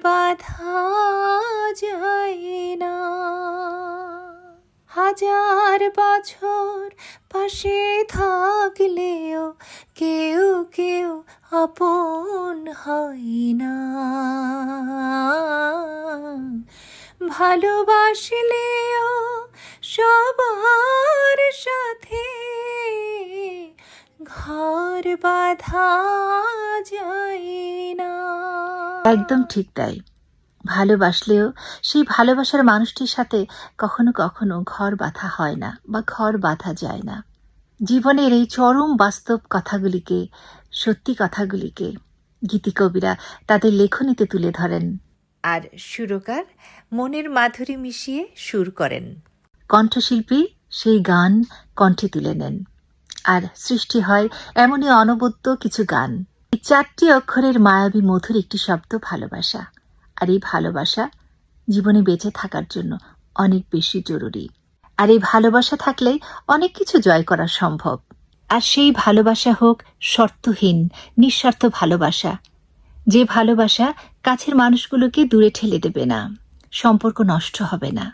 বাঁধা যায় না। হাজার বছর পাশে থাকলেও কেউ কেউ আপন হয় না। ভালোবাসলেও সবার সাথে ঘর বাঁধা যায় না। একদম ঠিক তাই। ভালোবাসলেও সেই ভালোবাসার মানুষটির সাথে কখনো কখনো ঘর বাঁধা হয় না বা ঘর বাঁধা যায় না। জীবনের এই চরম বাস্তব কথাগুলিকে, সত্যি কথাগুলিকে গীতিকবিরা তাদের লেখনীতে তুলে ধরেন। আর সুরকার মনের মাধুরী মিশিয়ে সুর করেন। কণ্ঠশিল্পী সেই গান কণ্ঠে তুলে নেন, আর সৃষ্টি হয় এমনই অনবদ্য কিছু গান। এই 4টি অক্ষরের মায়াবী মধুর একটি শব্দ ভালোবাসা। আর এই ভালোবাসা জীবনে বেঁচে থাকার জন্য অনেক বেশি জরুরি। আর এই ভালোবাসা থাকলেই অনেক কিছু জয় করা সম্ভব। আর সেই ভালোবাসা হোক শর্তহীন, নিঃস্বার্থ ভালোবাসা, যে ভালোবাসা কাছের মানুষগুলোকে দূরে ঠেলে দেবে না, সম্পর্ক নষ্ট হবে না।